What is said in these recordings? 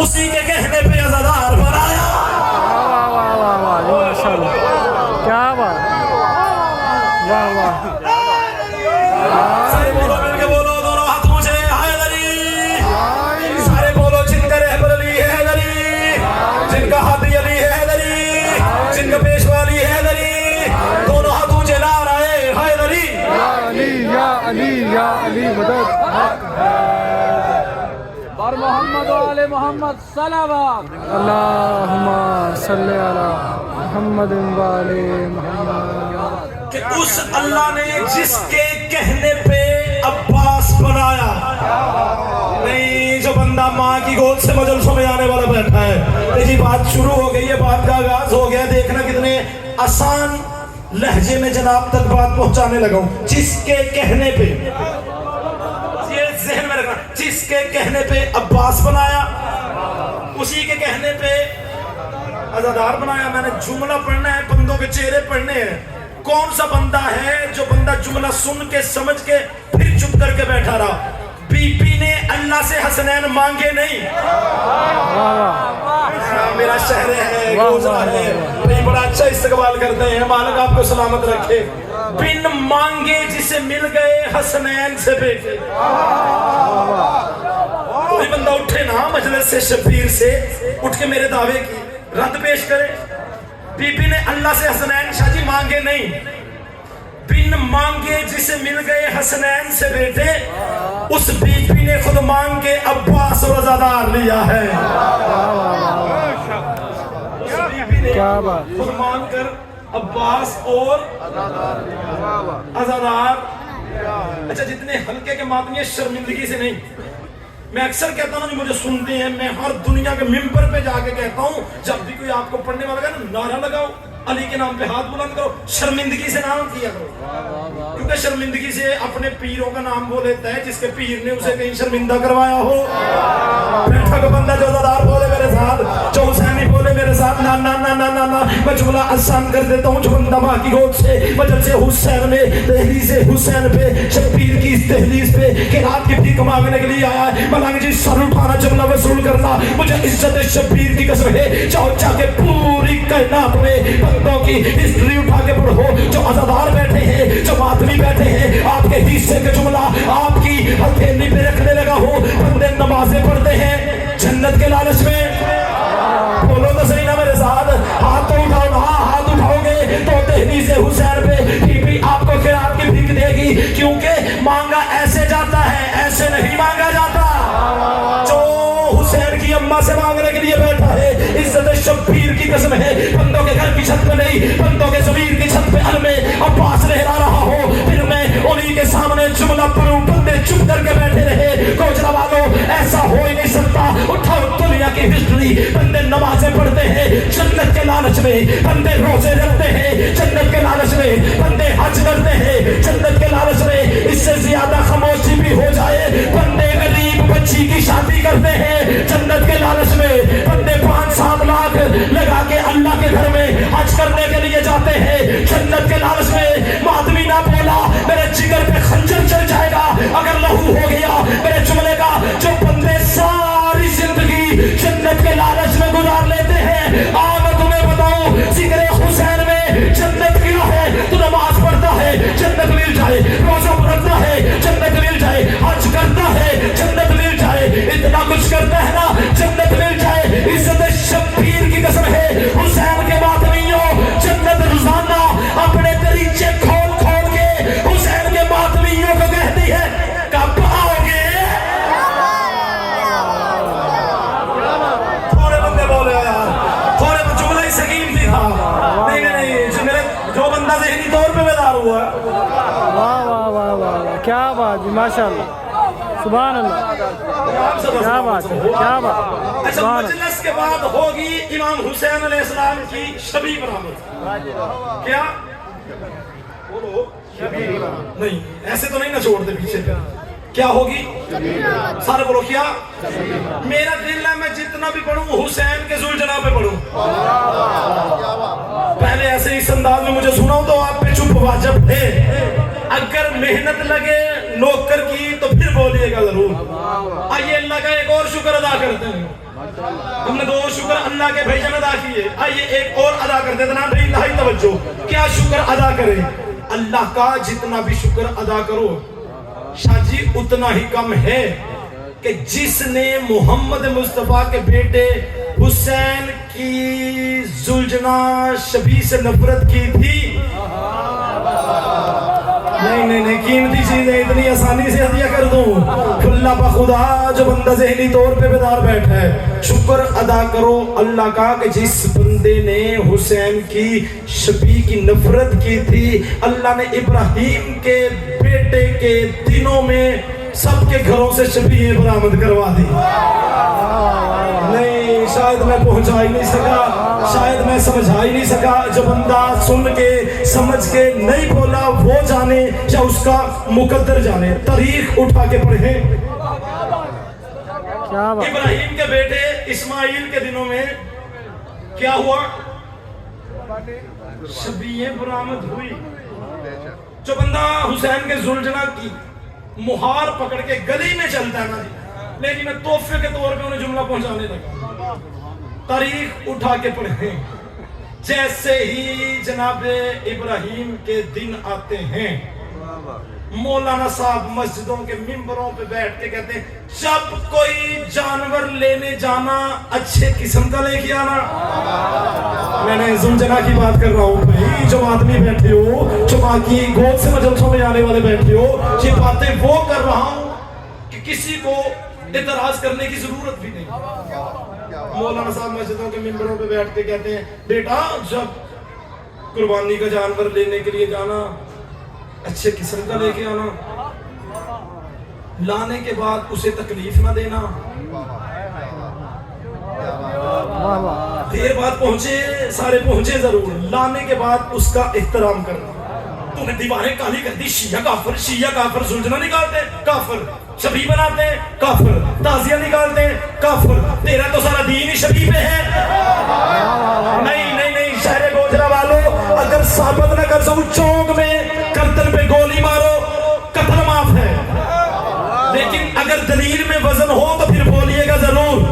اسی کے کہنے پہ عزادار بنایا. واہ واہ واہ واہ ماشاء اللہ کیا بات واہ واہ سارے بولو مل کے بولو دونوں ہاتھ اونچے حیدری. سارے بولو جن کا رہبر علی حیدری, جن کا ہادی علی حیدری, جن کا پیشوا علی حیدری, دونوں ہاتھ اونچے نعرہ حیدری. یا علی یا علی مدد اور محمد و آل محمد صلوات. اللہم صلی علی محمد و آل محمد. کہ اس اللہ نے جس کے کہنے پہ عباس بنایا, نہیں جو بندہ ماں کی گود سے مجلسوں میں آنے والا بیٹھا ہے, یہ بات شروع ہو گئی ہے, بات کا آغاز ہو گیا. دیکھنا کتنے آسان لہجے میں جناب تک بات پہنچانے لگا ہوں. جس کے کہنے پہ, یہ ذہن میں رکھنا, جس کے کہنے پہ عباس بنایا, اسی کے کہنے پہ عزادار بنایا. میں نے جملہ پڑھنا ہے, بندوں کے چہرے پڑھنے ہیں. کون سا بندہ ہے جو بندہ جملہ سن کے سمجھ کے پھر چپ کر کے بیٹھا رہا؟ بی بی نے اللہ سے حسنین مانگے نہیں. میرا شہر ہے, گوزرا ہے, نہیں بڑا اچھا استقبال کرتے ہیں, مالک آپ کو سلامت رکھے. بن مانگے جسے مل گئے حسنین سے بیٹے. کوئی بندہ اٹھے نا مجلس سے شبیر سے اٹھ کے میرے دعوے کی رد پیش کرے. بی بی نے اللہ سے حسنین شاہ جی مانگے نہیں, بن مانگے جسے مل گئے حسنین سے بیٹے. اس بی بی نے خود مانگ کے عباس اور عزادار لیا ہے. کیا بات خود مانگ کر عباس اور عزادار. اچھا جتنے ہلکے کے ماتمی شرمندگی سے نہیں, میں اکثر کہتا ہوں جو مجھے سنتے ہیں, میں ہر دنیا کے ممبر پہ جا کے کہتا ہوں جب بھی کوئی آپ کو پڑھنے والا کہے نا نعرہ لگاؤ, علی کے نام پہ ہاتھ بلند کرو, شرمندگی سے نام کیا کرو. کیونکہ شرمندگی سے اپنے پیروں کا نام وہ لیتا ہے جس کے پیر نے اسے کہیں شرمندہ کروایا ہو. بیٹھا کا بندہ جو عزادار بولے میرے ساتھ, جو حسینی بولے میرے ساتھ, نا نا نا نا نا نا. میں جملہ آسان کر دیتا ہوں. جو بندہ ماں کی گود سے مجلس حسین میں دہلیز حسین پہ شبیر کی اس دہلیز پہ کہ رات کی بھیک مانگنے کے لیے آیا ہے, ملنگ جی سر اٹھانا جملہ وصول کرنا. مجھے عزت شبیر کی قسم ہے, چاہو چاہ کے پوری کائنات میں بندوں کی ہسٹری اٹھا کے پڑھو. جو عزادار بیٹھے ہیں, جو ماتمی بیٹھے ہیں, آپ کے حصے کا جملہ آپ کی ہتھیلی پہ رکھنے لگا ہو. بندے نمازیں پڑھتے ہیں جنت کے لالچ میں. بولو تو صحیح نا میرے ساتھ, ہاتھ تو اٹھاؤ نا. ہاتھ اٹھاؤ گے تو دہلیز حسین پہ بی بی آپ کو خیرات کی بھیک دے گی, کیونکہ مانگا ایسے جاتا ہے, ایسے نہیں مانگا جاتا. جو حسین کی اماں سے مانگنے کے لیے بیٹھا ہے, عزت شبیر کی قسم ہے, بندوں کے گھر کی چھت پہ نہیں, بندوں کے ضمیر کی چھت پہ علم عباس لہرا رہا ہو. پھر میں انہی کے سامنے جملہ پڑھوں, بندے چپ کر کے بیٹھے رہے. گوجرا والوں ایسا ہو ہی نہیں سکتا. اٹھاؤ دنیا کی ہسٹری. بندے نمازیں پڑھتے ہیں جنت کے لالچ میں, بندے روزے رکھتے ہیں جنت کے لالچ میں, بندے حج کرتے ہیں جنت کے لالچ میں. اس سے زیادہ خاموشی بھی ہو جائے, بندے غریب بچی کی شادی کرتے ہیں جنت کے لالچ میں. بندے 5-7 لاکھ لگا کے اللہ کے گھر میں حج کرنے کے لیے جاتے ہیں جنت کے لالچ میں. ماتمی نہ بولا, میرے جگر پہ خنجر چل جائے گا اگر لہو ہو گیا میرے جملے کا. جو بندے ساری زندگی جنت کے لالچ میں گزار لیتے ہیں, میں تمہیں بتاؤں ذکر حسین میں جنت کیا ہے. تو نماز پڑھتا ہے جنت مل جائے, روزہ رکھتا ہے جنت مل جائے, حج کرتا ہے جنت مل جائے, اتنا کچھ کرتا ہے نا جنت مل جائے. عزت شبیر کی قسم ہے, حسین کے ماتمیوں جنت روزانہ اپنے دریچے کھول کھول کے حسین کے ماتمیوں کو کہتی ہے کب آؤ گے. تھوڑے بندے بولے یار, تھوڑے جملہ ہی سکیم بھی تھا. نہیں نہیں, جو بندہ ذہنی طور پہ بیدار ہوا ہے. واہ واہ واہ واہ کیا بات ماشاء اللہ سبحان اللہ کیا بات ہے کیا بات. اچھا مجلس کے بعد ہوگی امام حسین علیہ السلام کی شبی برآمد. کیا بولو نہیں, ایسے تو نہیں نہ چھوڑ دے پیچھے پہ. کیا ہوگی سارے بولو کیا. میرا دل ہے میں جتنا بھی پڑھوں حسین کے ذوالجلال پہ پڑھوں. پہلے ایسے اس انداز میں مجھے سناؤ تو آپ پہ چپ واجب ہے. اگر محنت لگے نوکر کی تو پھر بولیے گا ضرور. آئیے اللہ کا ایک اور شکر شکر ادا کرتے ہیں. ہم نے 2 شکر اللہ کے بھیجن ادا کیے. آئیے ایک اور ادا کرتے ہیں. بھائی الہی توجہ, کیا شکر ادا کریں؟ اللہ کا جتنا بھی شکر ادا کرو شاہ جی اتنا ہی کم ہے کہ جس نے محمد مصطفیٰ کے بیٹے حسین کی زلجنا شبیہ سے نفرت کی تھی. نہیں قیمتی چیزیں اتنی آسانی سے ہدیہ کر دوں؟ اللہ بخدا جو بندہ ذہنی طور پہ بیدار بیٹھا ہے, شکر ادا کرو اللہ کا کہ جس بندے نے حسین کی شبیہ کی نفرت کی تھی, اللہ نے ابراہیم کے بیٹے کے دنوں میں سب کے گھروں سے شبیہ برآمد کروا دی. نہیں شاید میں پہنچا ہی نہیں سکا, شاید میں سمجھا ہی نہیں سکا. جو بندہ سن کے سمجھ کے نہیں بولا وہ جانے یا اس کا مقدر جانے. تاریخ اٹھا کے پڑھیں. ابراہیم کے بیٹے اسماعیل کے دنوں میں کیا ہوا؟ شبیہ برآمد ہوئی. جو بندہ حسین کے زلجنا کی مہار پکڑ کے گلی میں چلتا ہے نا جی, لیکن میں تحفے کے طور پہ انہیں جملہ پہنچانے لگا. تاریخ اٹھا کے پڑھیں. جیسے ہی جناب ابراہیم کے دن آتے ہیں, مولانا صاحب مسجدوں کے ممبروں پہ بیٹھ کے کہتے ہیں جب کوئی جانور لینے جانا اچھے قسم کا لے کے آنا. میں نے زلجنا کی بات کر رہا ہوں بھائی. جو آدمی بیٹھے ہو, جو باقی گود سے مجلسوں میں آنے والے بیٹھے ہو, یہ باتیں وہ کر رہا ہوں کہ کسی کو اعتراض کرنے کی ضرورت بھی نہیں. مولانا صاحب مسجدوں کے ممبروں پہ بیٹھ کے کہتے ہیں بیٹا جب قربانی کا جانور لینے کے لیے جانا اچھے قسم کا لے کے آنا, لانے کے بعد اسے تکلیف نہ دینا. دیر بعد پہنچے, سارے پہنچے ضرور, لانے کے بعد اس کا احترام کرنا. تو نے دیواریں کالی کر دی, شیعہ کافر, شیعہ کافر, زلجنا نکالتے کافر, شبیہ بناتے ہیں کافر, تعزیہ نکالتے ہیں کافر. تیرا تو سارا دین ہی شبیہ پہ ہے. نہیں شہر گوجرا والوں, اگر ثابت نہ کر سکو چونک میں گردن پہ گولی مارو, قتل معاف ہے. لیکن اگر دلیل میں وزن ہو تو پھر بولیے گا ضرور.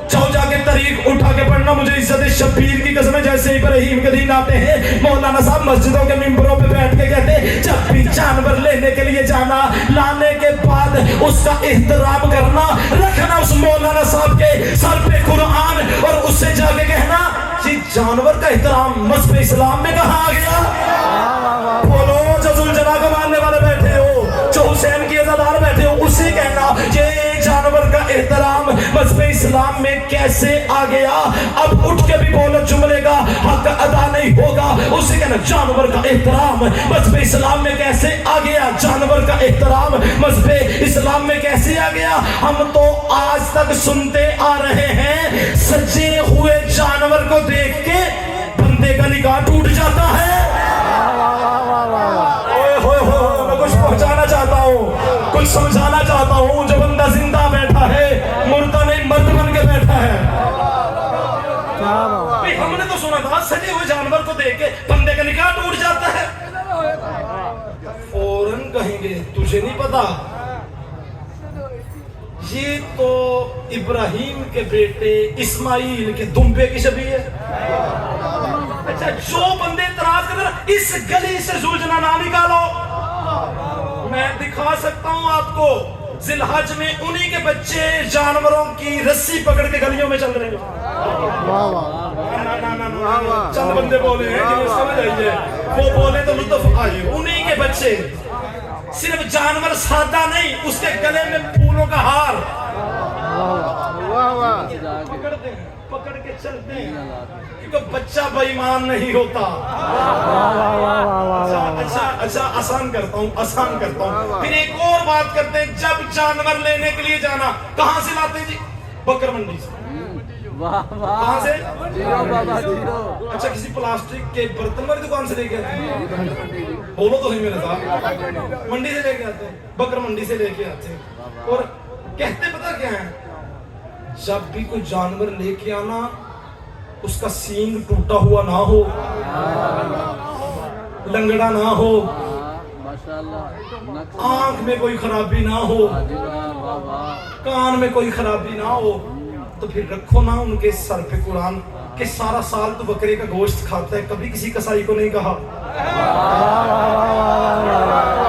جاؤ جا کے تاریخ اٹھا کے پڑھنا. مجھے عزت شبیر کی قسم ہے, جیسے ابراہیم کے دن آتے ہیں مولانا صاحب مسجدوں کے ممبروں پہ بیٹھ کے کہتے ہیں جب بھی جانور لینے کے لیے جانا, لانے کے بعد اس کا احترام کرنا, رکھنا اس مولانا صاحب کے سر پہ قرآن اور اس سے جا کے کہنا جی جانور کا احترام مذہب اسلام میں کہاں آ گیا؟ بولو جو زلجنا کو ماننے والے بیٹھے ہو, جو حسین کی عزادار بیٹھے ہو, اسے کہنا یہ جانور کا احترام مذہب اسلام میں کیسے آ گیا؟ اب اٹھ کے بھی بولو جملے کا حق ادا نہیں ہوگا. اسے کہنا جانور کا احترام مذہب اسلام میں کیسے آ گیا؟ جانور کا احترام مذہب اسلام میں کیسے آ گیا؟ ہم تو آج تک سنتے آ رہے ہیں سجے ہوئے جانور کو دیکھ کے بندے کا نکاح ٹوٹ جاتا ہے. میں کچھ پہنچانا چاہتا ہوں, کچھ سمجھانا چاہتا ہوں. جو بندہ زندہ بیٹھا ہے, مردہ نہیں مرد بن کے بیٹھا ہے. ہم نے تو سنا تھا سجے ہوئے جانور کو دیکھ کے بندے کا نکاح ٹوٹ جاتا ہے. فوراً کہیں گے تجھے نہیں پتا یہ تو ابراہیم کے بیٹے اسماعیل کے دمبے کی شبیہ ہے. اچھا جو بندے اعتراض کر رہے اس گلی سے زلجنا نہ نکالو, میں دکھا سکتا ہوں آپ کو ذی الحج میں انہی کے بچے جانوروں کی رسی پکڑ کے گلیوں میں چل رہے ہیں. چند بندے بولے ہیں جنہیں سمجھ آئیے, وہ بولے تو لطف آئیے. انہی کے بچے صرف جانور سادہ نہیں, اس کے گلے میں پھولوں کا ہار پکڑ کے چلتے ہیں کیونکہ بچہ بے ایمان نہیں ہوتا. اچھا آسان کرتا ہوں. پھر ایک اور بات کرتے ہیں, جب جانور لینے کے لیے جانا کہاں سے لاتے ہیں جی؟ بکر منڈی سے. کہاں سے؟ اچھا کسی پلاسٹک کے برتن والی دکان سے لے کے آتے ہیں؟ بولو تو صحیح میرے صاحب. منڈی سے لے کے آتے ہیں, بکر منڈی سے لے کے آتے ہیں. اور کہتے پتہ کیا ہے, جب بھی کوئی جانور لے کے آنا اس کا سینگ ٹوٹا ہوا نہ ہو, لنگڑا نہ ہو, آنکھ میں کوئی خرابی نہ ہو, कान में कोई खराबी ना हो तो फिर रखो ना उनके सर पे कुरान कि सारा साल तो बकरे का गोश्त खाता है, कभी किसी कसाई को नहीं कहा।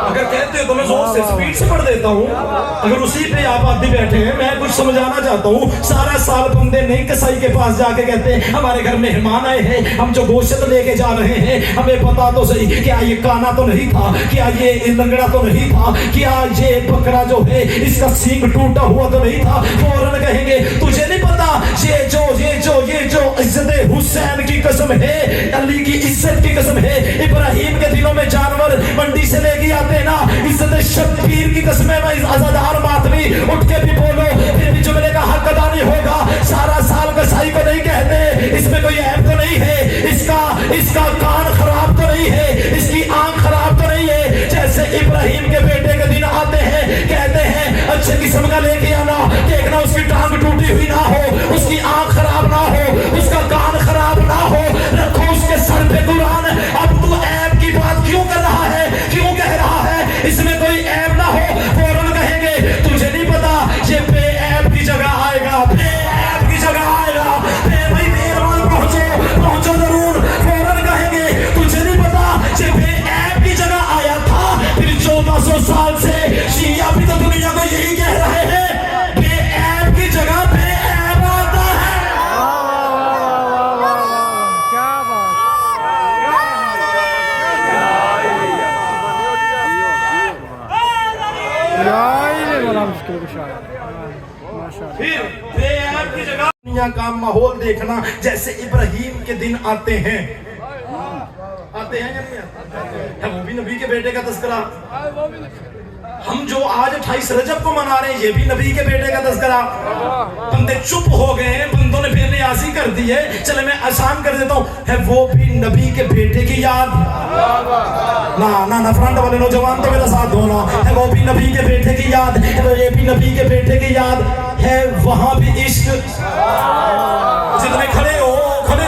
अगर कहते हो तो मैं जोर से स्पीड से पढ़ देता हूँ, अगर उसी पे आप आदमी बैठे हैं, मैं कुछ समझाना चाहता हूँ। सारा साल बंदे नहीं कसाई के पास जाके कहते हैं हमारे घर मेहमान आए हैं, हम जो गोश्त लेके जा रहे हैं हमें पता तो सही, क्या ये काना तो नहीं था, क्या ये लंगड़ा तो नहीं था, क्या ये बकरा जो है इसका सींग टूटा हुआ तो नहीं था। फौरन कहेंगे तुझे नहीं पता, ये जो इज्जत हुसैन की कसम है, अली की इज्जत की कसम है, इब्राहिम के दिनों में जानवर मंडी से लेके आते ना, इज्जत शब्बीर की कसम है। मैं इस आजादार मातमी उठ के भी बोलो फिर भी जुमले का हक अदा नहीं होगा। सारा साल कसाई को नहीं कहते, इसमें कोई ऐब तो नहीं है, इसका कान खराब तो नहीं है, इसकी आंख खराब तो नहीं है। जैसे इब्राहिम के बेटे के दिन आते हैं, कहते हैं अच्छे किस्म का लेके आना, देखना उसकी टांग टूटी हुई ना हो, उसकी आंख खराब ना हो, उसका कान खराब ना हो, रखो उसके सर पे कुरान। अब तू ऐब की बात क्यों कर रहा है, क्यों कह रहा है, इसमें कोई ऐब ना हो। फौरन कहेंगे तुझे नहीं पता ये बेऐब की जगह आएगा, बेऐब की जगह आएगा। भाई मेहरबान पहुंचो जरूर। फौरन कहेंगे तुझे नहीं पता ये बेऐब की जगह आया था। फिर 1400 साल से शिया भी तो दुनिया को यही कह रहे हैं, बेऐब की जगह बेऐब आता है। क्या बात। फिर बेऐब की जगह दुनिया का माहौल देखना, जैसे इब्राहिम के दिन आते हैं या नहीं आते? वो भी नबी के बेटे का तस्करा। हम जो आज 28 रजब को मना रहे हैं ये भी नबी के बेटे का तस्करा। बंदे चुप हो गए हैं, बंदों ने बेनियाजी कर दी है। चले मैं आसान कर देता हूँ, है वो भी नबी के बेटे की याद। ना फ्रंट वाले नौजवान तो मेरा साथ दो ना। है वो भी नबी के बेटे की याद, है वो ये भी नबी के बेटे की याद है। वहां भी इश्क, जितने खड़े हो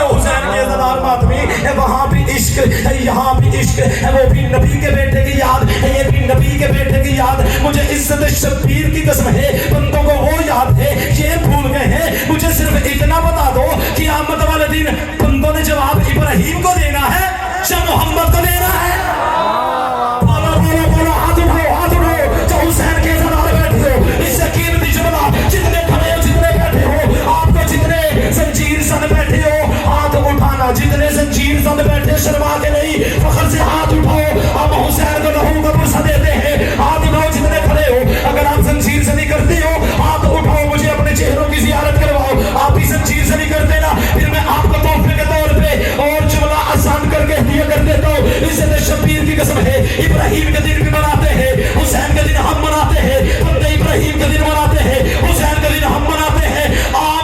हुसैन के अज़ादार मातमी है, वहां भी इश्क है, यहाँ भी इश्क है। वो भी नबी के बेटे की याद है, ये भी नबी के बेटे की याद। मुझे इज्जत शब्बीर की कसम है, बंदों को वो याद है, ये भूल गए हैं। मुझे सिर्फ इतना बता दो कि क़यामत वाले दिन बंदों ने जवाब इब्राहिम को देना है या मोहम्मद को देना है? बोलो हाथ उठाओ जो हुसैन के अज़ादार बैठे हो। इससे कीमती जुमला, जितने खड़े हो, जितने बैठे हो, आपको जितने जंजीर सन बैठे हो हाथ उठाना, जितने जंजीर सन बैठे शर्मा के नहीं, फखर से हाथ उठाओ। हम हुसैन को लहू का पुरसा देते हैं, हाथ उठाओ जितने खड़े हो। अगर आप जंजीर से नहीं करते हो हाथ उठाओ, मुझे अपने चेहरों की ज़ियारत करवाओ। आप भी जंजीर से नहीं करते ना, फिर मैं आपको तोहफे के तौर पे और जुमला आसान करके दिया कर देता हूँ। इज्जत शब्बीर की कसम है, इब्राहिम के दिन भी मनाते हैं, हुसैन के दिन हम मनाते हैं। बंदे इब्राहिम के दिन मनाते हैं, हुसैन के दिन हम मनाते हैं।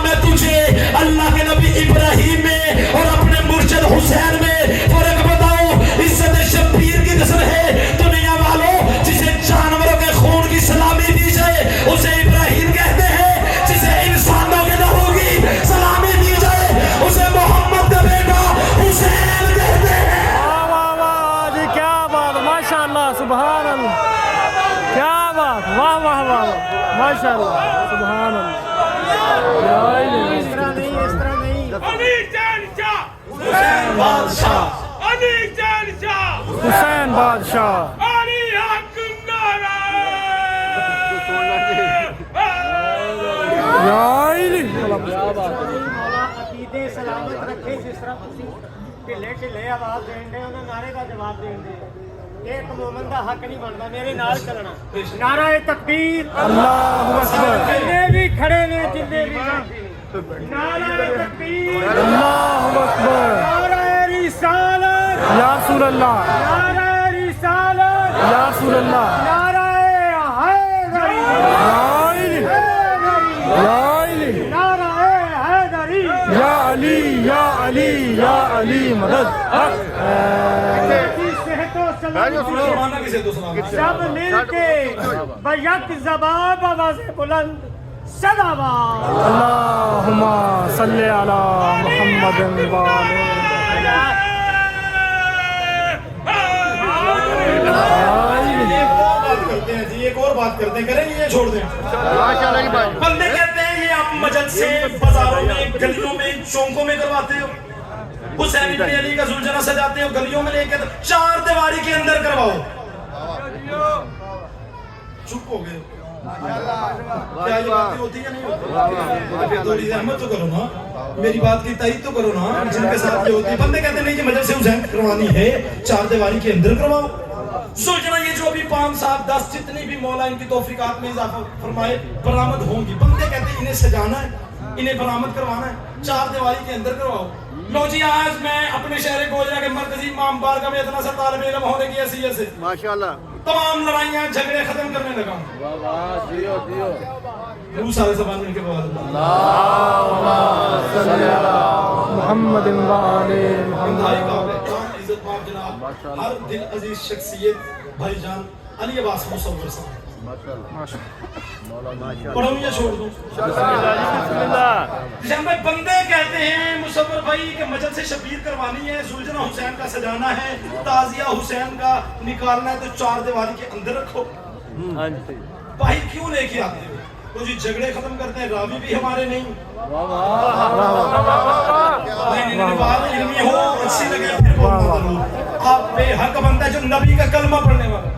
मैं तुझे अल्लाह के नबी इब्राहिम में और अपने मुर्शिद हुसैन में फर्क बताओ। इज्जत शब्बीर की कसम है, दुनिया वालों, जिसे जानवरों के खून की सलामी दी जाए उसे इब्राहिम कहते हैं, जिसे इंसानों के लहू की सलामी दी जाए उसे मोहम्मद का बेटा हुसैन कहते हैं। वाह जी, क्या बात, माशाअल्लाह, सुभान अल्लाह, क्या बात, वाह वाह वाह, माशाअल्लाह, सुभान अल्लाह। इस तरह नहीं अली जान शाह, हुसैन बादशाह, अली जान शाह, हुसैन बादशाह, अली हक नारा। अकीदे सलामत रखे। जिस तरह ढिले आवाज देंगे उन्हें नारे का जवाब देंगे। एक मोमन का हक नहीं बनता मेरे नाल चलना। नारा तकबीर, अल्लाहु अकबर, जिन्ने भी खड़े ने, जिन्ने भी नारा तकबीर, अल्लाहु अकबर, नारा रिसालत, या रसूल अल्लाह, नारा रिसालत, या रसूल अल्लाह, नारा हैदरी, नारा हैदरी, या अली या अली या अली मदद हक। जमाना किसे तो सलाम। सब मिलके बयक ज़बान आवाज़े बुलंद सदाबाद। अल्लाहुम्मा सल्ली अला मुहम्मद व एक और बात बात करते हैं, करेंगे ये छोड़ दें? बंदे कहते हैं ये आप मस्जिद से, बाजारों में, गलियों में, चौकों में करवाते हो, हुसैन इब्न अली का जुलझना सजाते हो, गलियों में लेके तो 4 दीवारी के अंदर करवाओ। चुप हो गए। क्या ये बातें होती है नहीं होती? थोड़ी रहमत तो करो ना, मेरी बात की तारीफ तो करो ना, जिनके साथ ये होती है। बंदे कहते नहीं कि मस्जिद से हुसैन करवानी है, 4 दीवारी के अंदर करवाओ। सोचना ये जो भी 5, 7, 10 जितनी भी मौला इनकी तौफीकात में इजाफा फरमाए बरामद होंगी, बंदे कहते हैं इन्हें सजाना है, इन्हें बरामद करवाना है, 4 दीवारी के अंदर करवाओ। लो जी, आज मैं अपने शहर गोजरा के मरकजी इमाम बारगाह में इतना सा तालिब इल्म होने की हैसियत से माशाअल्लाह तमाम लड़ाइयाँ झगड़े खत्म करने लगा। सारे ज़बान मिलके मोहम्मद हर दिल अजीज शख्सियत भाईजान अली अब्बास मुसव्वर साहब, पढ़ूं या छोड़ दूं? जब मैं बंदे कहते हैं मुसव्वर भाई के मस्जिद से शबीर करवानी है, जुलझना हुसैन का सजाना है, ताजिया हुसैन का निकालना है, तो 4 दीवारी के अंदर रखो। भाई क्यों लेके आते हो? तो जी झगड़े खत्म करते हैं, रावी भी हमारे नहीं। बात इल्मी हो, अच्छी लगे फिर बोलना जरूर। आप बेहक बनता है जो नबी का कलमा पढ़ने वाला।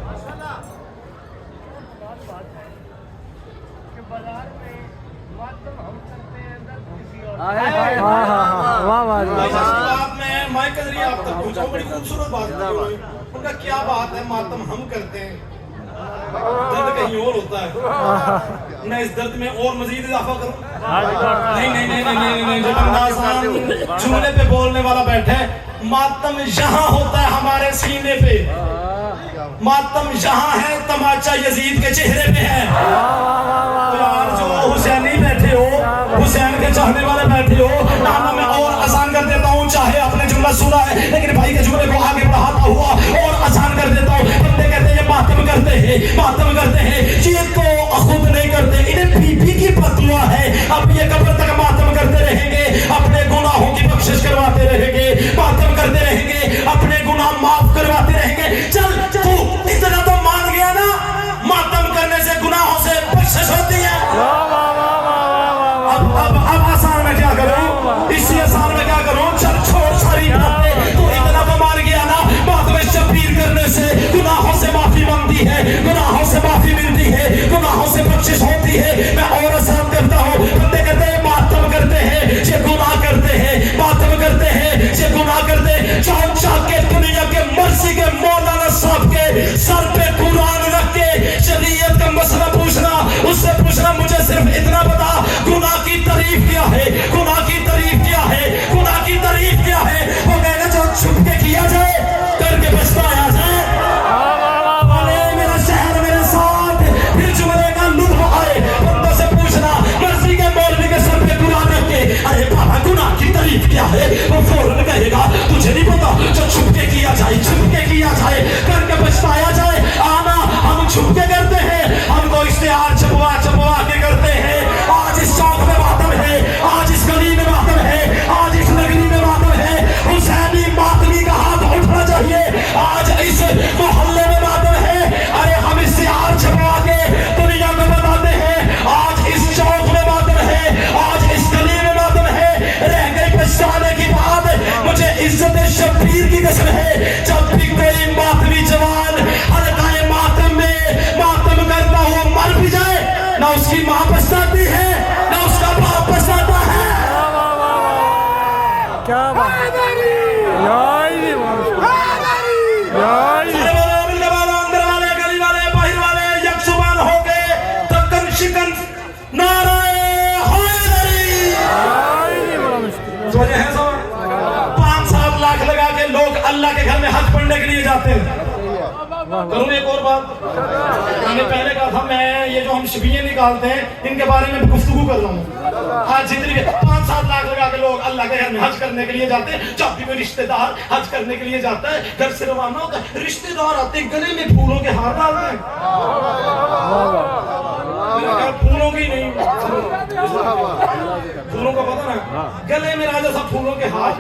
मैं कदरी आप तक पहुंचाऊं, बड़ी खूबसूरत बात है। उनका क्या बात है, मातम हम करते हैं, दर्द कहीं और होता है। मैं इस दर्द में और मजीद इजाफा करूं? नहीं नहीं नहीं नहीं नहीं नहीं, जो बंदा चूल्हे पे बोलने वाला बैठा है, मातम यहाँ होता है हमारे सीने पे, मातम यहाँ है, तमाचा यजीद के चेहरे पे है। तो यार जो हुसैनी बैठे हो, हुसैन के चाहने वाले बैठे हो, नाना मैं और आसान कर देता हूँ, चाहे आपने जुमला सुना है लेकिन भाई के जुमले को आगे बढ़ाता हुआ और आसान कर देता हूँ। बंदे कहते हैं ये मातम करते हैं, मातम करते हैं, ये तो खुद नहीं करते, इन्हें बीबी की बददुआ है। अब ये कब्र तक मातम करते रहेंगे, अपने गुनाहों की बख्शिश करवाते रहेंगे, मातम करते रहेंगे, अपने गुनाह माफ करवाते रहेंगे। चल तू इतना तो मान गया ना, मातम करने से गुनाहों से बख्शिश होती है। अब आसान में क्या करूं, इसी आसान में क्या करूं? चल छोड़ सारी बातें, तू इतना तो मान गया ना, मातम शबीर करने से गुनाहों से माफी मांगती है, गुनाहों से माफी मिलती है, गुनाहों से बख्शिश होती है। मैं और आसान करता हूँ। बंदे कहते हैं मातम करते हैं, ये गुनाह करते हैं, मातम करते हैं, ये गुनाह करते हैं। चाचा के दुनिया के मर्जी के मौलाना साहब के सर पे कुरान रख के शरीयत का मसला पूछना, उससे पूछना मुझे सिर्फ इतना बता, गुनाह की तारीफ क्या है, गुनाह की तारीफ क्या है, गुनाह की तारीफ क्या है? वो कहना जो छुप के किया जाए, करके पछताया जाए। मेरा शहर मेरे साथ, फिर जुमले का लुत्फ आए। बंदों से पूछना, मर्जी के मौलवी के सर पे कुरान रख के, अरे बाबा गुनाह की तारीफ क्या है? वो फौरन कहेगा तुझे नहीं पता, जो छुप के किया जाए, छुप के किया जाए, करके पछताया जाए। आना हम छुप के करते हैं, हमको इश्तिहार छपवा छपवा के करते हैं। आज इस चौक में मातम है, आज इस गली में मातम है, आज इस नगरी में मातम है। हुसैनी मातमी का हाथ उठना चाहिए। आज इस मोहल्ले में मातम है, अरे हम इश्तिहार छपवा के दुनिया को बताते हैं। आज इस चौक में मातम है, आज इस गली में मातम है। रह गई पछताने की बात, मुझे इज्जत शबीर की कसम है, जब भी कोई मातमी जवान हल्काए मातम में मातम करता हुआ मर भी जाए, ना उसकी मां पछताती है, ना उसका बाप पछताता है। क्या बात है? अंदर वाले, गली वाले, बाहर वाले यकसुबान हो गए, तकन शिकन नाराए हैदरी। वजह है 5-7 लाख लगा के लोग अल्लाह के घर में हज पढ़ने के लिए जाते हैं। करूँ एक और बात, मैंने पहले कहा था मैं ये जो हम शिबिर निकालते हैं इनके बारे में गुफ्तगू कर रहा हूँ। आज जितनी 5-7 लाख लगा के लोग अल्लाह के घर में हज करने के लिए जाते हैं। जब भी कोई रिश्तेदार हज करने के लिए जाता है, घर से रवाना होता है, रिश्तेदार आते गले में फूलों के हार डालते हैं। फूलों की नहीं, फूलों का पता ना, गले में राजा साहब फूलों के हार,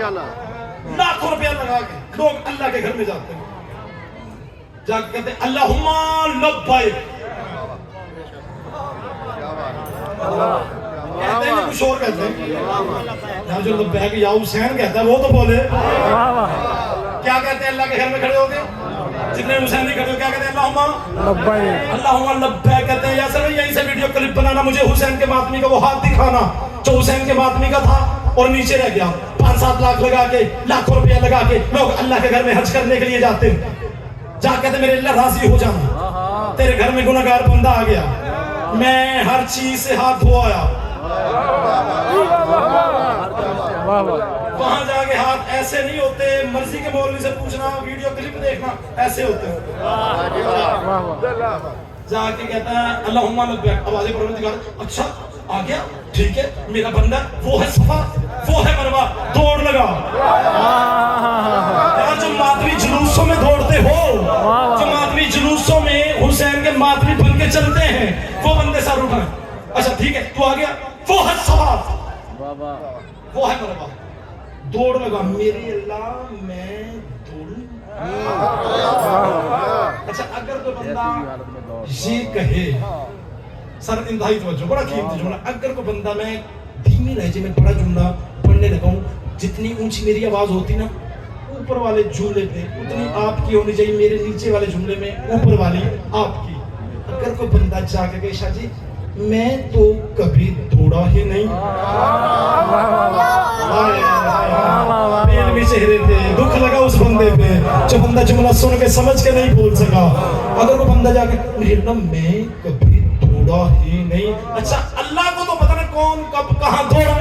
लाखों रुपया लगा के लोग अल्लाह के घर में जाते हैं। जाके कहते अल्लाहुम्मा लब्बैक, कहते हैं कुछ और कहते हैं यार, जो लब्बैक या हुसैन कहता है वो तो बोले। वाह वाह क्या कहते हैं अल्लाह के घर में खड़े होके, जितने हुसैन नहीं खड़े हो क्या कहते हैं? अल्लाहुम्मा लब्बैक कहते हैं। या सर यहीं से वीडियो क्लिप बनाना, मुझे हुसैन के मातमी का वो हाथ दिखाना जो हुसैन के मातमी का था और नीचे रह गया। 5-7 लाख लगा के, लाखों रुपया लगा के लोग अल्लाह के घर में हज करने के लिए जाते हैं। जा कहते मेरे अल्लाह राजी हो जाना, तेरे घर में गुनहगार बंदा आ गया, मैं हर चीज से हाथ धो आया। वहां जाके हाथ ऐसे नहीं होते, मर्जी के मौलवी से पूछना, वीडियो क्लिप देखना, ऐसे होते हैं। जाके कहता है अल्लाहुम्मा लब्बैक, आवाज़ें परवरदिगार, अच्छा आ गया, ठीक है, मेरा बंदा वो है सफा, वो है मरवा, दौड़ लगा। यार जो मातमी जुलूसों में दौड़ते हो, जो मातमी जुलूसों में हुसैन के मातमी बन के चलते हैं, वो बंदे सर उठाए। अच्छा ठीक है, तू आ गया, वो है सफा, वो है मरवा, दौड़ लगा। मेरे अल्लाह मैं दौड़। अच्छा अगर कोई बंदा ये कहे, सर इंतहाई तवज्जो, बड़ा कीमती जुमला, अगर कोई बंदा मैं धीमी लहजे में बड़ा जुमला पढ़ने लगा हूं, जितनी ऊंची मेरी आवाज होती ना ऊपर वाले जुमले पे, उतनी आपकी होनी चाहिए मेरे नीचे वाले जुमले में ऊपर वाली आपकी। अगर कोई बंदा जाके कहे शाह जी मैं तो कभी दौड़ा ही नहीं, भी चेहरे थे, दुख लगा उस बंदे पे जो बंदा जुमला सुन के समझ के नहीं बोल सका। अगर कोई बंदा जाके मैं कभी दौड़ा ही नहीं, अच्छा अल्लाह को तो पता नहीं कौन कब कहाँ दौड़ा।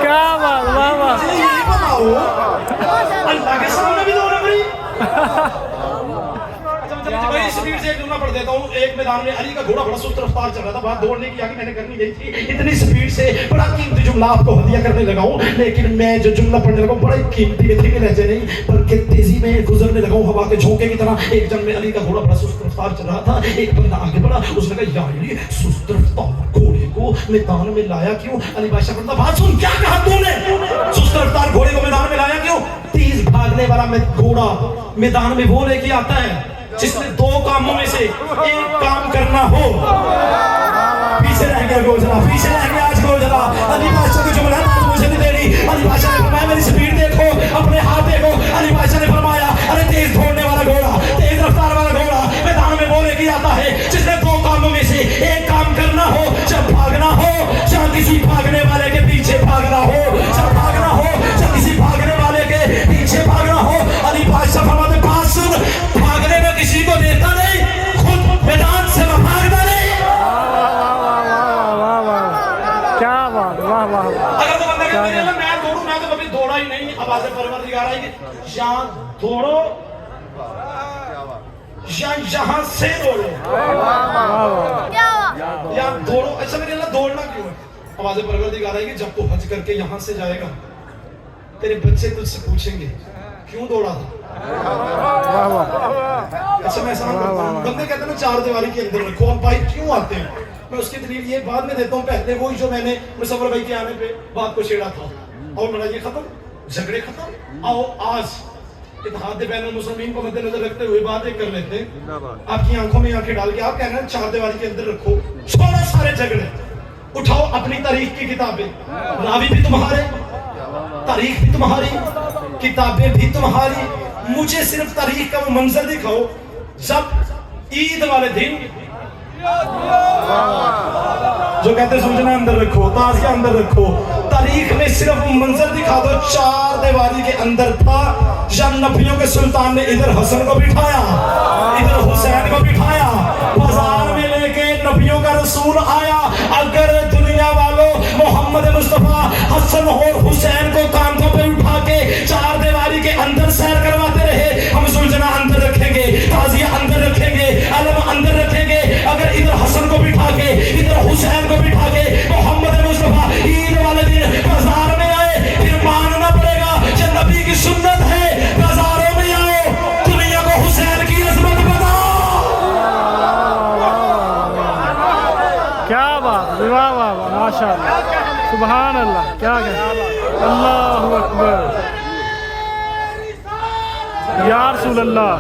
क्या बात, वाह वाह, ये बताओ अल्लाह के सामने भी दौड़ा पड़ी। भाई स्पीड से एक जुमला पढ़ देता हूँ। एक मैदान में अली का घोड़ा बड़ा सुस्त रफ्तार चल रहा था, बात दौड़ने की आगे मैंने करनी नहीं थी, इतनी स्पीड से बड़ा कीमती जुमला आपको हदिया करने लगा हूँ, लेकिन मैं जो जुमला पढ़ने लगा हूँ बड़ा कीमती में धीमे लहजे नहीं बल्कि तेजी में गुजरने लगा हूँ, हवा के झोंके की तरह। एक जन में अली का घोड़ा बड़ा सुस्त रफ्तार चल रहा था, एक बंदा आगे बढ़ा, उसने कहा या अली सुस्त रफ्तार घोड़े को मैदान में लाया क्यों? अली बादशाह कहता बात सुन, क्या कहा तूने? सुस्त रफ्तार घोड़े को मैदान में लाया क्यों? तेज भागने वाला घोड़ा मैदान में वो लेके आता है जिसने 2 कामों में से एक काम करना हो। पीछे रह गया गोजरा, पीछे रह गया आज गोजरा। अली बादशाह की जुमला मुझे नहीं दे रही। अली बादशाह ने फरमाया मेरी स्पीड देखो, अपने हाथ देखो। अली बादशाह ने फरमाया अरे तेज दौड़ने वाला घोड़ा, तेज रफ्तार वाला घोड़ा मैदान में वो लेके आता है जिसने 2 कामों में से एक काम करना हो, जब भागना हो या किसी भागने वाले के पीछे भागना हो, जब भागना हो या किसी भागने वाले के पीछे भागना हो। अली बादशाह फरमाते बात सुन, भागने में किसी को देता नहीं, खुद मैदान से भागता नहीं। क्या बात, वाह वाह। अगर तो बंदा कहता है मैं दौड़ूं, मैं तो कभी दौड़ा ही नहीं, आवाज़ परवरदिगार आएगी यहाँ दौड़ो या यहाँ से दौड़ो, या दौड़ो। अच्छा मेरे अल्लाह दौड़ना क्यों है? आवाज़ परवरदिगार आएगी जब तू हज करके यहाँ से जाएगा, तेरे बच्चे तुझसे पूछेंगे क्यों दौड़ा था। अच्छा मैं समझ रहा हूँ, बंदे कहते हैं ना 4 दीवारी के अंदर रखो, अब भाई क्यों आते हैं? मैं उसकी दलील ये बाद में देता हूँ, पहले वही जो मैंने मुसव्वर भाई के आने पे बात को छेड़ा था, और लड़ाई खत्म, झगड़े खत्म। आओ आज इत्तेहाद बैनुल मुस्लिमीन को मद्देनजर रखते हुए बात एक कर लेते हैं। आपकी आंखों में आंखें डाल के आप कह रहे हैं 4 दीवारी के अंदर रखो, छोड़ो सारे झगड़े, उठाओ अपनी तारीख की किताबें, रावी भी तुम्हारे, तारीख भी तुम्हारी, किताबें भी तुम्हारी, मुझे सिर्फ तारीख का वो मंजर दिखाओ जब ईद वाले दिन जो कहते सूचना अंदर रखो, ताज़िया अंदर रखो, तारीख में सिर्फ मंजर दिखा दो 4 दीवारी के अंदर था या नबियों के सुल्तान ने इधर हसन को बिठाया, इधर हुसैन को बिठाया, बाजार में लेके नबियों का रसूल आया। अगर दुनिया वालों मोहम्मद मुस्तफा हसन और हुसैन को कांधों पे उठा के 4 दीवारी के अंदर सैर करवाते रहे, हम सुलझना अंदर रखेंगे, ताज़िया अंदर रखेंगे, अलम अंदर रखेंगे। अगर इधर हसन को बिठा के इधर हुसैन को बिठा के मोहम्मद मुस्तफा ईद वाले दिन बाजार में आए, फिर मानना पड़ेगा कि नबी की सुन्नत है, बाजारों में आओ, दुनिया को हुसैन की अजमत बताओ। क्या बात, वाह वाह वाह, माशाअल्लाह, सुभान अल्लाह, क्या अल्लाहु अकबर, या रसूल अल्लाह।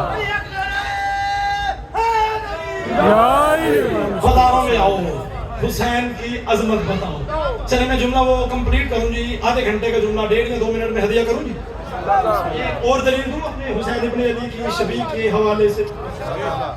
بازاروں میں آؤ حسین کی عظمت بتاؤ. چلے میں جملہ وہ کمپلیٹ کروں جی, آدھے گھنٹے کا جملہ 1.5 یا 2 منٹ میں ہدیہ کروں جی. اور دلیل دوں اپنے حسین ابن علی کی شبیہ کے حوالے سے.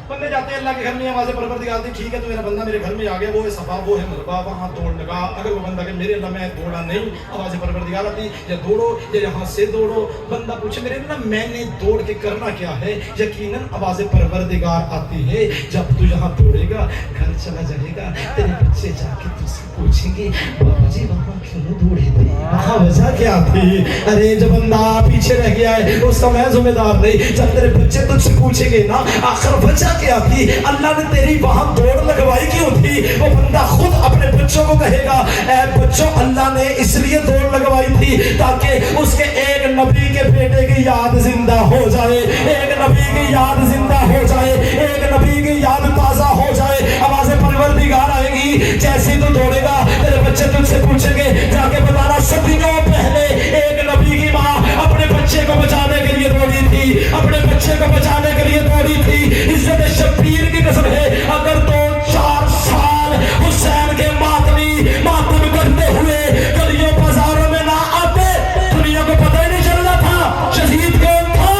بندے جاتے ہیں اللہ کے گھر میں, آواز پروردگار دی ٹھیک ہے تو میرا بندہ میرے گھر میں آ گیا, وہ ہے صفا وہ ہے مربع, وہاں دوڑ لگا. اگر وہ بندہ کہ میرے اللہ میں دوڑا نہیں, آواز پروردگار آتی یا دوڑو یا یہاں سے دوڑو. بندہ پوچھے میرے اللہ میں نے دوڑ کے کرنا کیا ہے, یقیناً آواز پروردگار آتی ہے جب تو یہاں دوڑے گا گھر چلا جائے گا, تیرے بچے جا کے تجھ سے پوچھیں گے بابا جی وہاں کیوں دوڑے تھے, وہاں وجہ کیا تھی. ارے جو بندہ پیچھے رہ گیا ہے اس کا میں ذمہ دار نہیں. جب تیرے بچے تجھ سے پوچھیں گے نا آخر وجہ کیا تھی, اللہ نے تیری وہاں دوڑ لگوائی کیوں تھی, وہ بندہ خود اپنے بچوں کو کہے گا اے بچوں اللہ نے اس لیے دوڑ لگوائی تھی تاکہ اس کے ایک نبی کے بیٹے کی یاد زندہ ہو جائے, ایک نبی کی یاد زندہ ہو جائے, ایک نبی کی یاد تازہ ہو جائے. آواز پروردگار آئے گی جیسے تو دوڑے گا تیرے بچے تجھ سے پوچھیں گے جا کے بتانا صدیوں پہلے ایک نبی کی ماں اپنے بچے کو بچانے کے لیے دوڑی تھی, اپنے بچے کو بچانے کے لیے دوڑی تھی. عزت شبیر کی قسم ہے اگر 2-4 سال حسین کے ماتم کرتے ہوئے گلیوں بازاروں میں نہ آتے دنیا کو پتہ ہی نہیں چلنا تھا شہید کون تھا,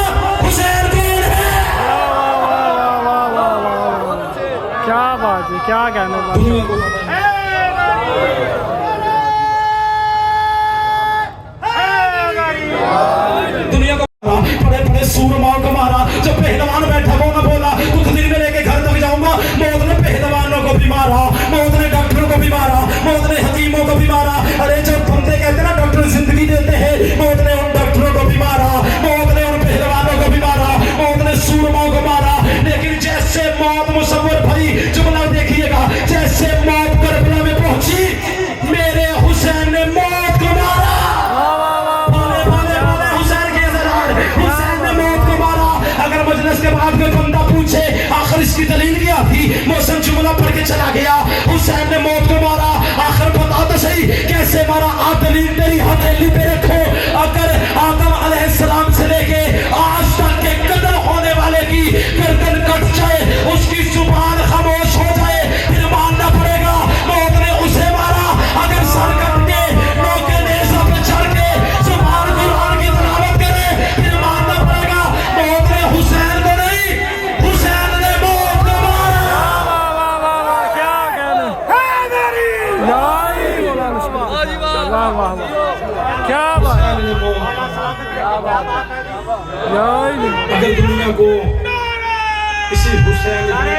حسین کون ہے. کیا بات ہے, کیا کہنے بات. دنیا کو پتہ ہے. دنیا کو بڑے بڑے سورماؤں کو مارا, جب پہلوان بیٹھا وہ نہ بولا کچھ دن میں لے کے گھر تک جاؤں گا. موت نے پہلوانوں کو بھی مارا, موت نے ڈاکٹروں کو بھی مارا, موت نے حکیموں کو بھی مارا. ارے جب بندے کہتے ہیں نا ڈاکٹر زندگی دیتے ہیں, موت نے ان ڈاکٹروں کو بھی مارا, موت نے ان پہلوانوں کو بھی مارا, موت نے سورماؤں کو مارا. لیکن جیسے موت مصور بھائی جملہ دیکھیے گا, جیسے موت کربلا میں پہنچی میرے حسین نے موت کو مارا. اگر مجلس کے بعد کوئی بندہ پوچھے آخر اس کی دلیل کیا تھی, موسم جملہ پڑھ کے چلا گیا حسین نے موت کو مارا. آخر بتا تو صحیح کیسے مارا, دلیل تیری ہتھیلی پہ رکھو. اگر آدم علیہ السلام سے لے کے آج تک کے قتل ہونے والے کی گردن کٹ جائے, اس کی زبان خاموش ہو جائے, پھر ماننا پڑے گا موت نے اسے مارا. اگر سر کٹ کے نوکے نیزہ پہ چڑھ کے زبان قرآن کی تلاوت کرے پھر ماننا پڑے گا موت نے حسین کو نہیں, حسین نے موت کو مارا. کیا کہنے, واہ واہ کیا بات. اگر دنیا کو کسی حسین کی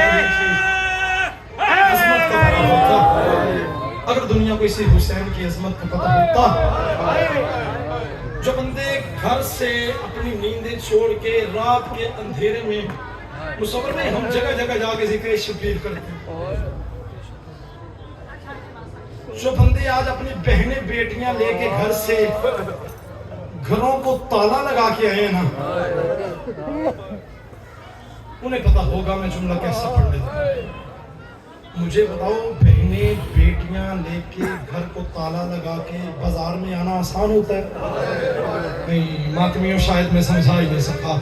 عظمت کا پتہ ہوتا, اگر دنیا کو اسی حسین کی عظمت کا پتہ ہوتا, جو بندے گھر سے اپنی نیندیں چھوڑ کے رات کے اندھیرے میں مصور میں ہم جگہ جگہ جا کے ذکر شبیر کرتے ہیں, جو بندے آج اپنی بہنیں بیٹیاں لے کے گھر سے گھروں کو تالا لگا کے آئے ہیں نا, انہیں پتا ہوگا میں جملہ کیسا پڑھ لیتا. مجھے بتاؤ بہنیں بیٹیاں لے کے گھر کو تالا لگا کے بازار میں آنا آسان ہوتا ہے؟ نہیں, ماتمیوں شاید میں سمجھا ہی نہیں سکتا.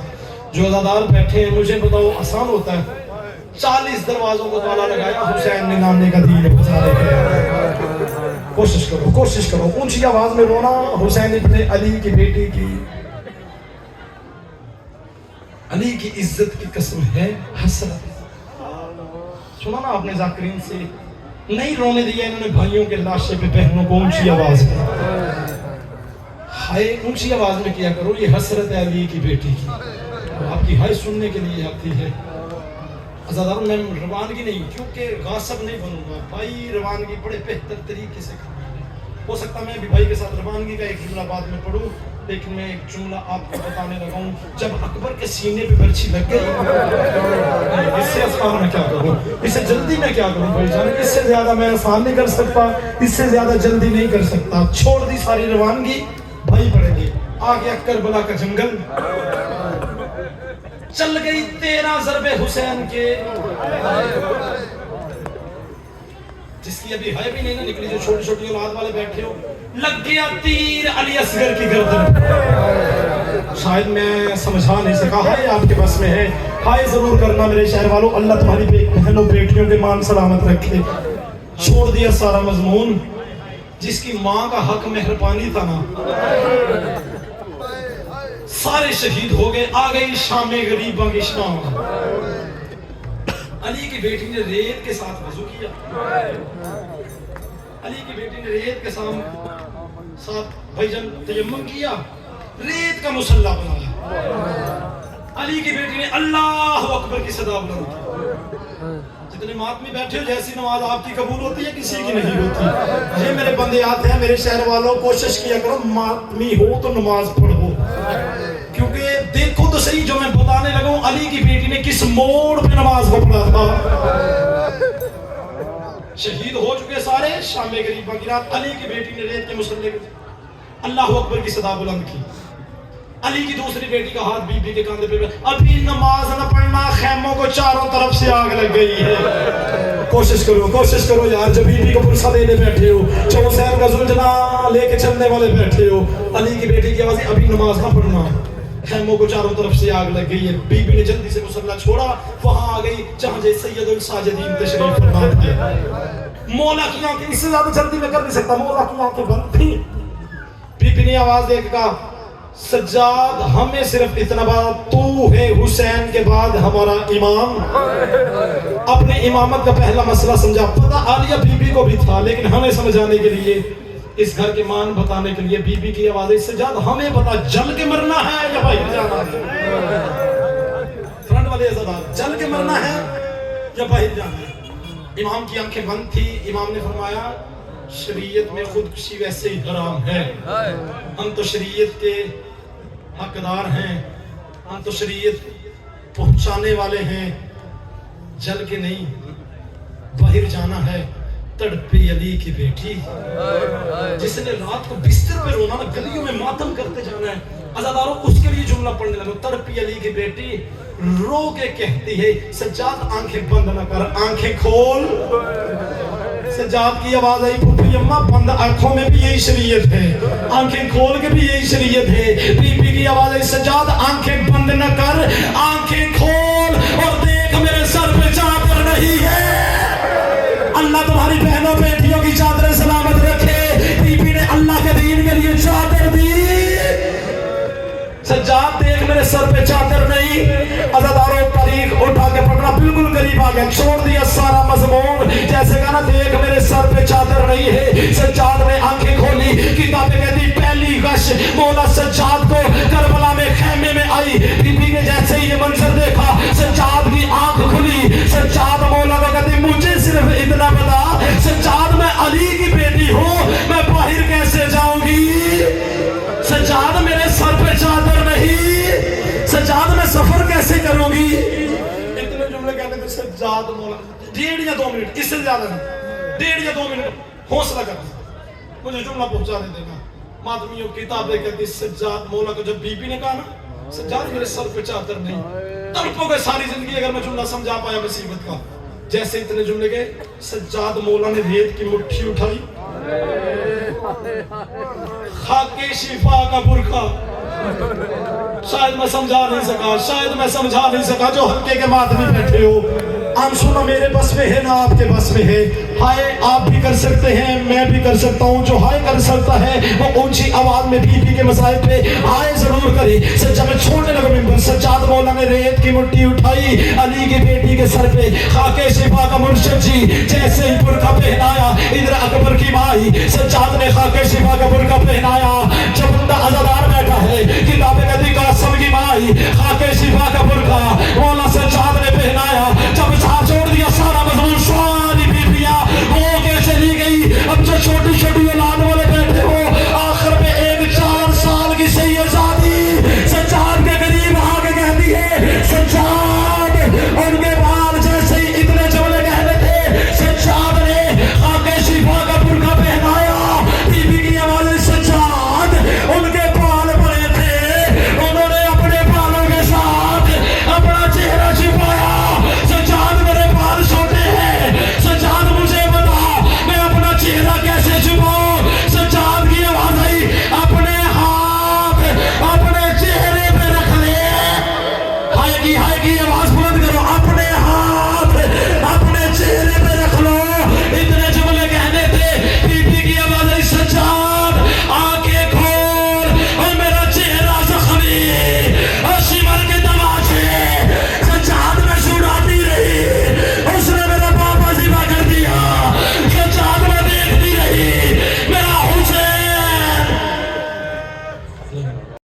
جو عزادار بیٹھے ہیں مجھے بتاؤ آسان ہوتا ہے؟ 40 دروازوں کو تالا لگایا حسین نے نانے کا دین بچانے کے لیے. کوشش کرو, کوشش کرو اونچی آواز میں رونا حسین ابن علی کی بیٹی کی, علی کی عزت کی قسم ہے حسرت. سنا نا آپ نے ذاکرین سے, نہیں رونے دیا انہوں نے بھائیوں کے لاشے پہ بہنوں کو اونچی آواز میں. ہائے اونچی آواز میں کیا کرو, یہ حسرت ہے علی کی بیٹی کی, آپ کی ہائے سننے کے لیے آتی ہے. عزادار میں روانگی نہیں کیونکہ غاصب نہیں بنوں گا بھائی, روانگی بڑے بہتر طریقے سے کرنی ہے. ہو سکتا میں بھی بھائی کے ساتھ روانگی کا ایک جملہ بعد میں پڑھوں, لیکن میں ایک جملہ آپ کو بتانے لگا ہوں. جب اکبر کے سینے پہ برچھی لگ گئی, اس سے آسان میں کیا کروں, اس سے جلدی میں کیا کروں بھائی جان, اس سے زیادہ میں آسان نہیں کر سکتا, اس سے زیادہ جلدی نہیں کر سکتا. چھوڑ دی ساری روانگی, بھائی پڑھیں گے. آگے کربلا کا جنگل, چل گئی 13 ضرب حسین کے, جس کی ابھی ہے بھی نہیں نا نکلی, جو چھوٹی چھوٹی اولاد والے بیٹھے ہو, لگ گیا تیر علی اصغر کی گردن. شاید میں سمجھا نہیں سکا, ہے آپ کے بس میں ہے हाय जरूर करना मेरे शहर वालों। अल्लाह तुम्हारी बहनों बेटियों के मान सलामत रखे। छोड़ दिया सारा मजमून, जिसकी माँ का हक मेहरबानी था ना, सारे शहीद हो गए। आ गई शाम गरीबों की शाम। अली की बेटी ने रेत के साथ वजू किया। अली की बेटी ने रेत के साथ भाईजान तयम्मुम किया, रेत का मुसल्ला बनाया। अली की बेटी ने अल्लाह अकबर की सदा बुलंद की। जितने मातमी बैठे हो, जैसी नमाज आपकी कबूल होती है, किसी की नहीं होती। ये मेरे बंदे आते हैं मेरे शहर वालों, कोशिश किया करो मातमी हो तो नमाज पढ़ो, क्योंकि देखो तो सही जो मैं बताने लगा हूं, अली की बेटी ने किस मोड़ पे नमाज को पढ़ा था। शहीद हो चुके सारे, शाम गरीबा की रात अली की बेटी ने रेत के मुसल्ले के अल्लाह अकबर की सदा बुलंद की। अली की दूसरी बेटी का हाथ बीबी के कंधे पे, अभी नमाज न पढ़ना, खैमों को चारों तरफ से आग लग गई है। कोशिश करो यार, जब बीबी को पुरसा देने बैठे हो, चौसैन का जुलझना लेके चलने वाले बैठे हो, अली की बेटी की आवाज़, अभी नमाज न पढ़ना, खैमों को चारों तरफ से आग लग गई है। बीबी ने जल्दी से मुसल्ला छोड़ा, वहां आ गई जहां जैसे सैयदुल साजिदीन तशरीफ फरमा थे। मौला की आंखें, इससे ज्यादा जल्दी में कर नहीं सकता, मौला की आंखें बंद थी। बीबी ने आवाज देकर कहा, सज्जाद हमें सिर्फ इतना बात, तू है हुसैन के बाद हमारा इमाम। अपने इमामत का पहला मसला समझा। पता आलिया बीबी को भी था, लेकिन हमें समझाने के लिए, इस घर के मान बताने के लिए बीबी की आवाज, सज्जाद हमें पता जल के मरना है या बाहर जाना है। फ्रंट वाले सज्जाद, जल के मरना है या बाहर जाना है। इमाम की आंखें बंद थी। इमाम ने फरमाया, शरीयत में खुदकुशी वैसे ही हराम है, हम तो शरीयत के हकदार हैं, हम तो शरीयत पहुंचाने वाले हैं, जल के नहीं, बाहर जाना है। तड़पी अली की बेटी, जिसने रात को बिस्तर पे रोना, ना गलियों में मातम करते जाना है, अज़ादारों उसके लिए जुमला पढ़ने लगा। तड़पी अली की बेटी रो के कहती है, सज्जाद आंखें बंद ना कर, आंखें खोल। सज्जाद की आवाज आई, फूफी अम्मा बंद आंखों में भी यही शरीयत है, आंखें खोल के भी यही शरीयत है। बीबी की आवाज आई, सज्जाद आंखें बंद न कर, आंखें खोल और देख मेरे सर पे चादर नहीं है। अल्लाह तुम्हारी बहनों बेटियों की चादर सलामत रखे। बीबी ने अल्लाह के दीन के लिए चादर दी। सज्जाद देख मेरे सर पे चादर नहीं। अज़ादारों तारीख उठा के पढ़ना, बिल्कुल करीब आ गया, छोड़ दिया सारा मज़मून। जैसे कहा ना, देख मेरे सर पे चादर नहीं है। सज्जाद ने आंखें खोली, किताबें कहती पहली गश मौला सज्जाद को करबला में खैमे में आई। बीबी ने जैसे ही ये मंजर देखा, सज्जाद की आंख खुली। सज्जाद मौला को कहती, मुझे सिर्फ इतना बता, सज्जाद मैं अली की बेटी हूँ, मैं बाहर कैसे जाऊंगी? सज्जाद मेरे सर पे चादर नहीं, सज्जाद मैं सफर कैसे करूंगी? इतने जुमले कहते थे सज्जाद मौला। 1.5 या 2 मिनट, इससे ज्यादा नहीं, 1.5 या 2 मिनट हौसला कर, मुझे जुमला पहुंचा देगा। मातमियों की किताबें कहती, सज्जाद मौला को जब बीबी ने कहा ना, सज्जाद मेरे सर पे चादर नहीं, तड़पोगे सारी जिंदगी अगर मैं जुमला समझा पाया मुसीबत का। जैसे इतने जुमले के, सज्जाद मौला ने रेत की मुट्ठी उठाई, खाके शिफा का बुरखा। शायद मैं समझा नहीं सका, जो हल्के के मातमी बैठे हो, आंसू ना मेरे बस में है ना आपके बस में है। हाय आप भी कर सकते हैं, मैं भी कर सकता हूँ। जो हाय कर सकता है वो ऊंची आवाज में बीबी के मसाइल पे हाय जरूर करे। सच्चा मैं छोड़ने लगा मिंबर। सज्जाद मौला ने रेत की मुट्ठी उठाई, अली की बेटी के सर पे खाके शिफा का मुर्शिद जी जैसे ही बुरका पहनाया, इधर अकबर की माई सज्जाद ने खाके शिफा का बुरका पहनाया। जब बंदा अज़ादार बैठा है, किताबें कहती कासम की माई